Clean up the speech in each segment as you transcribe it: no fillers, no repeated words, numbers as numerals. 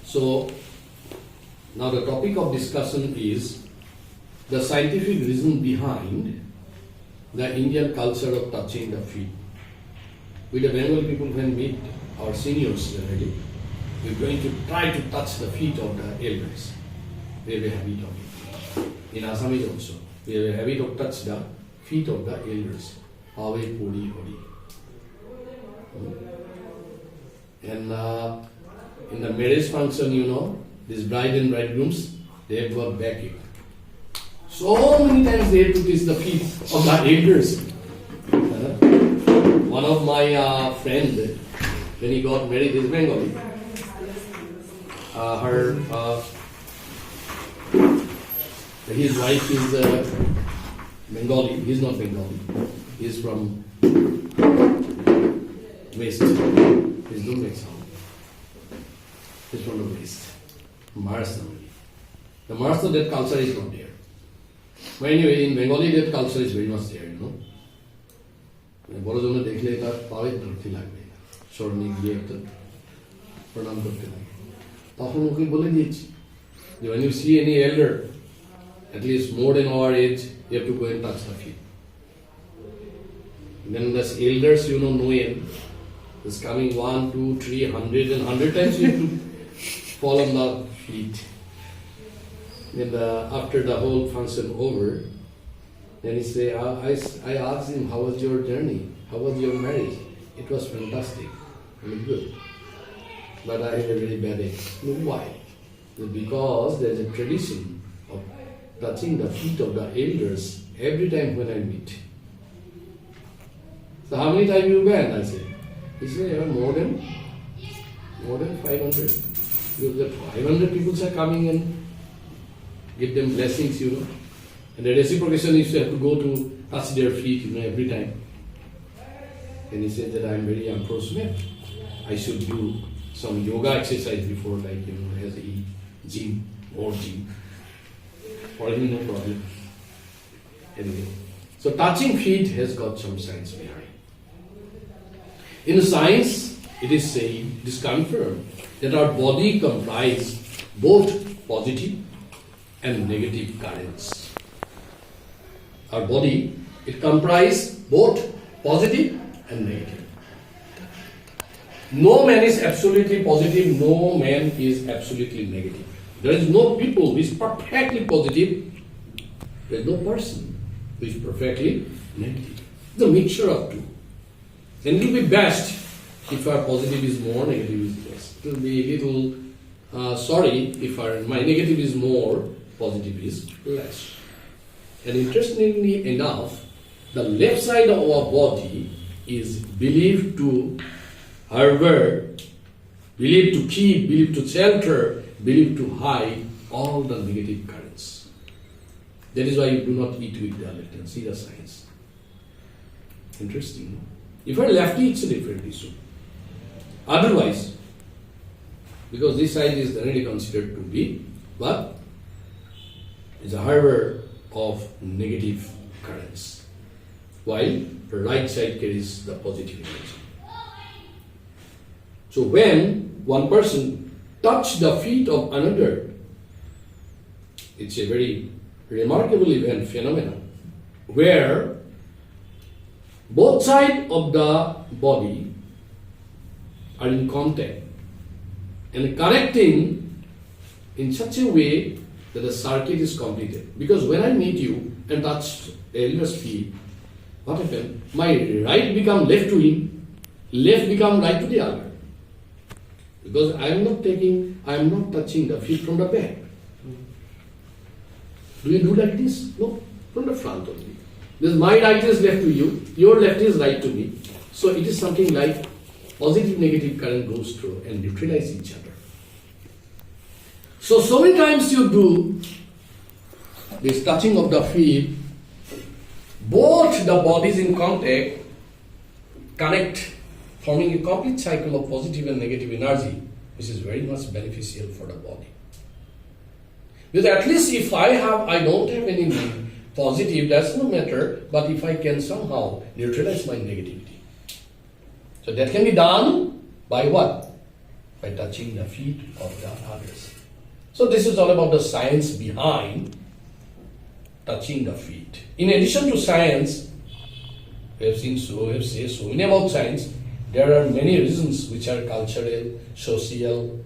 So, now the topic of discussion is the scientific reason behind the Indian culture of touching the feet. With the Bengali people, when meet our seniors generally, we're going to try to touch the feet of the elders. We have a habit of it. In Assamese also, we have a habit of touch the feet of the elders. Ave Puri Hori. And in the marriage function, these bride and bridegrooms, they have got backing. So many times they have to kiss the feet of the elders. One of my friends, when he got married, is Bengali. His wife is Bengali. He's not Bengali. He's from West. He's not make sound. He's from the West. Maharashtra. The Maharashtra, that culture is not there. But anyway, in Bengali, that culture is very much there, বড় জনে দেখলে তার পায়ে ধরতে লাগবে, স্মরণে গিয়ে একটা প্রণাম করতে লাগে। তখন ওকে বলে দিয়েছি যে when you see any elder, at least more than our age, you have to go and touch the feet. Then the elders, knowing is coming 1, 2, 3, 100 and 100 times you have to fall on the feet. Then after the whole function over, then he say, I asked him, how was your journey? How was your marriage? It was fantastic. Very good. But I had a very bad day. Why? Because there's a tradition of touching the feet of the elders every time when I meet. So how many times you went? I said. He said, more than 500. Because the 500 people are coming and give them blessings, And the reciprocation is you have to go to touch their feet, every time. And he said that I'm very unfortunate. I should do some yoga exercise before, as a gym or gym. For him, no problem. Anyway, so touching feet has got some science behind. In science, it is said, it is confirmed, that our body comprises both positive and negative currents. Our body, it comprises both positive and negative. No man is absolutely positive, no man is absolutely negative. There is no people who is perfectly positive, there is no person who is perfectly negative. It's a mixture of two. And it will be best if our positive is more, negative is less. It will be a little sorry if my negative is more, positive is less. And interestingly enough, the left side of our body is believed to harbor, believed to keep, believed to shelter, believed to hide all the negative currents. That is why you do not eat with the left hand. See the science. Interesting. If you're lefty, it's a different issue. Otherwise, because this side is generally considered to be, but it's a harbor of negative currents, while the right side carries the positive energy. So when one person touches the feet of another, it's a very remarkable event, phenomenon, where both sides of the body are in contact and connecting in such a way that the circuit is completed. Because when I meet you and touch the elder's feet, what happened? My right become left to him, left become right to the other. Because I am not touching the feet from the back. Do you do like this? No, from the front only. Because my right is left to you, your left is right to me. So it is something like positive negative current goes through and neutralize each other. So many times you do this touching of the feet, both the bodies in contact connect, forming a complete cycle of positive and negative energy, which is very much beneficial for the body. Because at least if I don't have any positive, that's no matter, but if I can somehow neutralize my negativity. So that can be done by what? by touching the feet of the others. So this is all about the science behind touching the feet. In addition to science, we have said so many about science. There are many reasons which are cultural, social,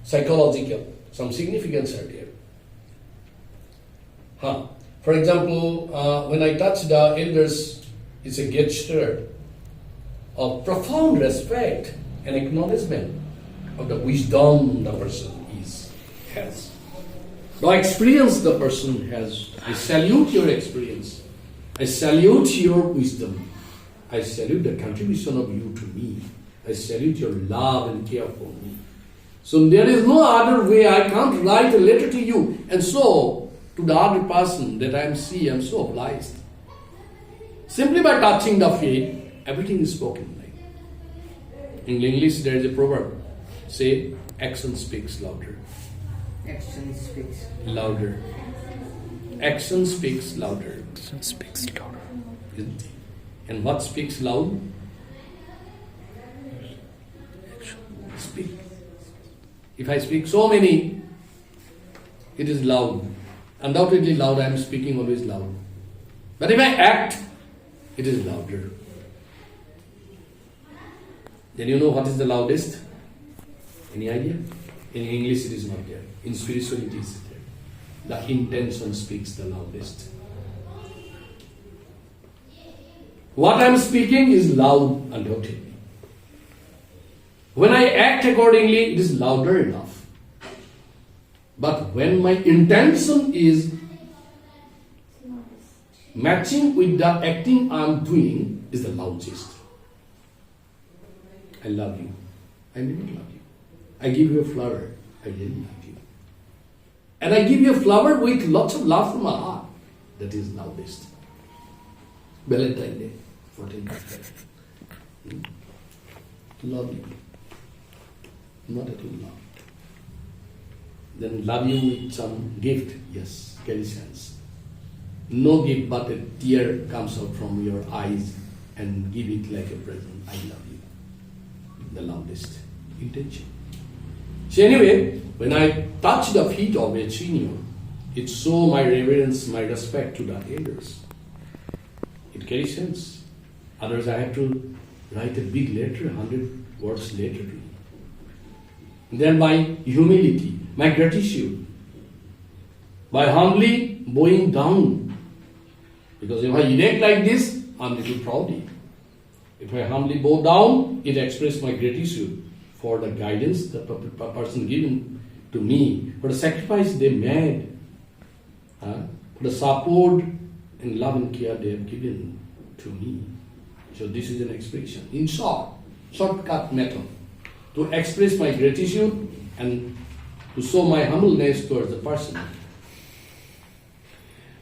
psychological. Some significance are there. For example, when I touch the elders, it's a gesture of profound respect and acknowledgement of the wisdom the person has. The experience the person has. I salute your experience. I salute your wisdom. I salute the contribution of you to me. I salute your love and care for me. So there is no other way. I can't write a letter to you and so to the other person that I am so obliged. Simply by touching the feet, everything is spoken. In English, there is a proverb. Say, action speaks louder. Action speaks louder. Action speaks louder. Action speaks louder. Isn't it? And what speaks loud? Speak. If I speak so many, it is loud. Undoubtedly loud, I am speaking always loud. But if I act, it is louder. Then you know what is the loudest? Any idea? In English it is not there. In spirituality it is there. The intention speaks the loudest. What I am speaking is loud, undoubtedly. When I act accordingly, it is louder enough. But when my intention is matching with the acting I am doing, is the loudest. I love you. I really love you. I give you a flower. I really love you. And I give you a flower with lots of love from my heart. That is loudest. Valentine Day, 14th of February. Love you. Not at all love. Then love you with some gift. Yes, carry sense. No gift but a tear comes out from your eyes and give it like a present. I love you. The loudest intention. So anyway, when I touch the feet of a senior, it shows my reverence, my respect to the elders. It carries sense. Otherwise I have to write a big letter, 100 words later to you. Then my humility, my gratitude, by humbly bowing down. Because if I erect like this, I'm a little proudy. If I humbly bow down, it expresses my gratitude for the guidance the person given to me, for the sacrifice they made, for the support and love and care they have given to me. So this is an expression. In shortcut method, to express my gratitude and to show my humbleness towards the person.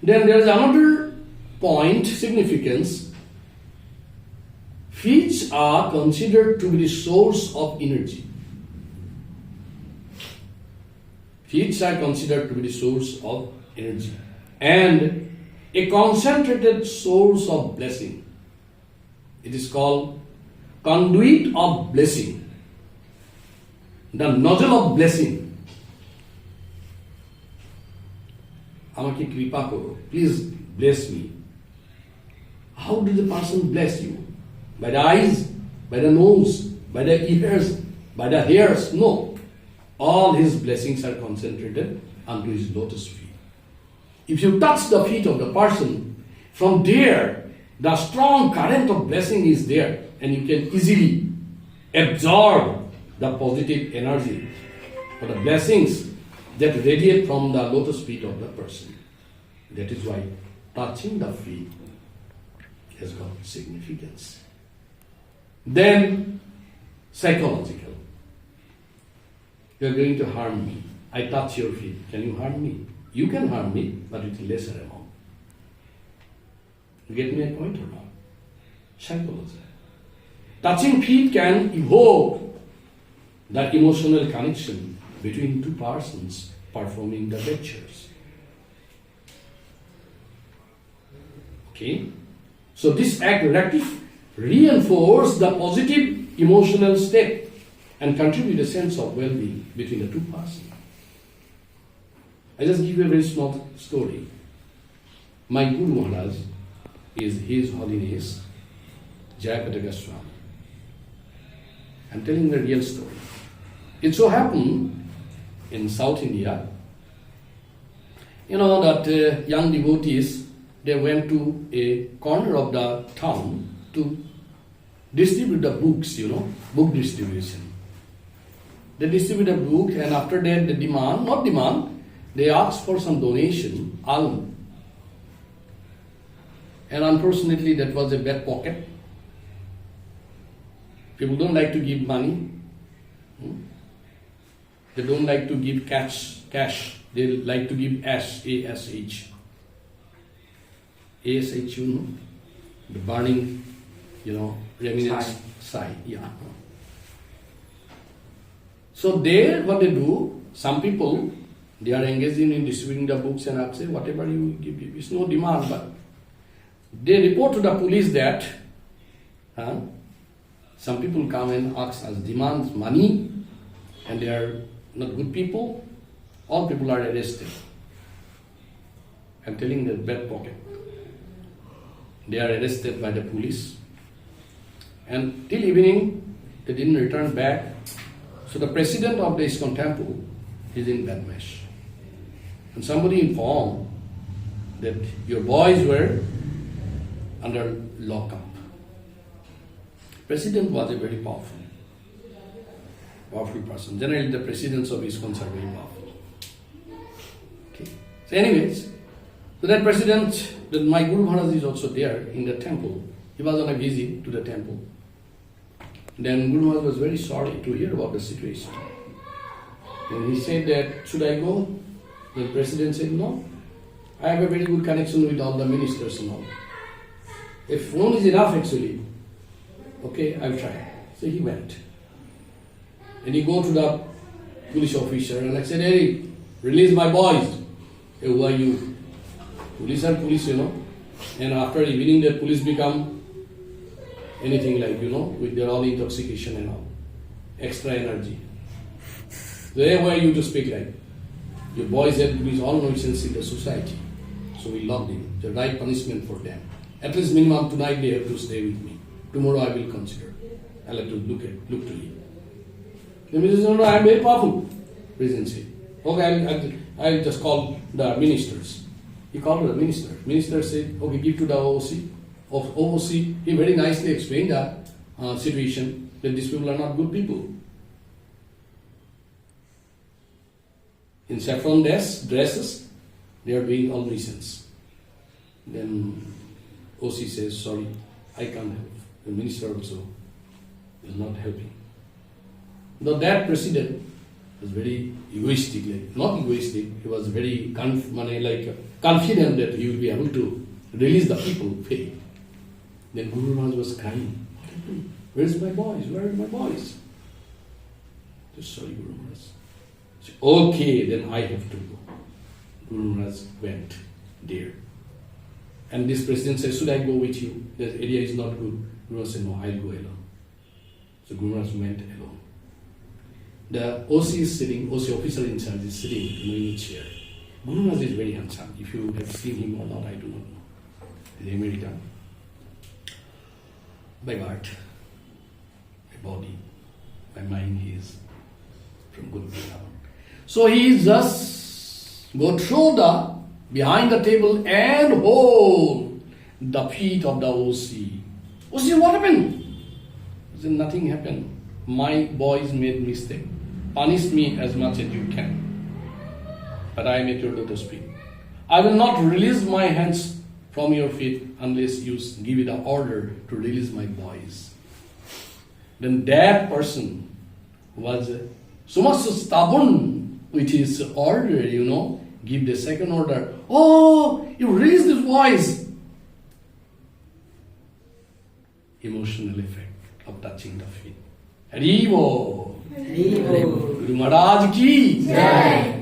Then there is another point, significance. Feet are considered to be the source of energy. Feet are considered to be the source of energy and a concentrated source of blessing. It is called conduit of blessing, the nozzle of blessing. আমাকে কৃপা করো, please bless me. How did the person bless you? By the eyes, by the nose, by the ears, by the hairs? No. All his blessings are concentrated onto his lotus feet. If you touch the feet of the person, from there, the strong current of blessing is there, and you can easily absorb the positive energy or the blessings that radiate from the lotus feet of the person. That is why touching the feet has got significance. Then, psychological. You are going to harm me. I touch your feet. Can you harm me? You can harm me, but with lesser amount. You get me a point or not? Psychology. Touching feet can evoke the emotional connection between two persons performing the gestures. Okay? So this act reinforces the positive emotional state and contribute a sense of well-being between the two persons. I just give you a very small story. My Guru Maharaj is His Holiness Jayapataka Swami. I'm telling the real story. It so happened in South India, that young devotees, they went to a corner of the town to distribute the books, book distribution. They distribute a book, and after that they asked for some donation, alms. And unfortunately, that was a back pocket. People don't like to give money. They don't like to give cash. They like to give ASH. ASH, the burning, remnants, sigh. Yeah. So there, what they do, some people, they are engaged in distributing the books and I say, whatever you give, it's no demand, but they report to the police that some people come and ask us, demands money, and they are not good people. All people are arrested. I'm telling the back pocket. They are arrested by the police. And till evening, they didn't return back. So the president of the ISKCON temple is in bad mess. And somebody informed that your boys were under lockup. President was a very powerful person. Generally, the presidents of ISKCON are very powerful. Okay. So anyways, so that president, my Guru Maharaj is also there in the temple. He was on a visit to the temple. Then Guru Maharaj was very sorry to hear about the situation. And he said that, should I go? The president said, no. I have a very good connection with all the ministers and all. If phone is enough actually, okay, I'll try. So he went. And he go to the police officer and I said, hey, release my boys. Hey, who are you? Police are police, And after evening, the police become anything like, with their all intoxication and all. Extra energy. So hey, who are you to speak like? Your boys have police all nuisance in the society. So we locked him. The right punishment for them. At least minimum tonight they have to stay with me. Tomorrow I will consider. I'll have to look to you. The minister said, no, I am very powerful. President said, okay, I'll just call the ministers. He called the minister. Minister said, okay, give to the OOC. Of OOC, he very nicely explained the situation, that these people are not good people. In saffron dresses, they are doing all nuisance. Then OC says, sorry, I can't help. The minister also is not helping. Though that president was very egoistic, not egoistic, he was very confident that he will be able to release the people faith. Then Guru Maharaj was crying. Where's my boys? Where are my boys? Just sorry, Guru Maharaj. Said, okay, then I have to go. Guru Maharaj went there. And this president said, should I go with you? The area is not good. Guru Maharaj said, no, I'll go alone. So Guru Maharaj went alone. The OC is sitting, OC officer in charge is sitting in a chair. Guru Maharaj is very handsome. If you have seen him or not, I do not know. He's American. By heart, my body, my mind, he is from Guru Maharaj. So he just go through behind the table and hold the feet of the OC. OC, what happened? He said, nothing happened. My boys made mistake. Punish me as much as you can. But I am at your lotus feet. I will not release my hands from your feet unless you give it an order to release my boys. Then that person was so much stubborn with his order, give the second order. Oh, you release this boys. Emotional effect of touching the feet. Haribo. Guru Maharaj ki Jai.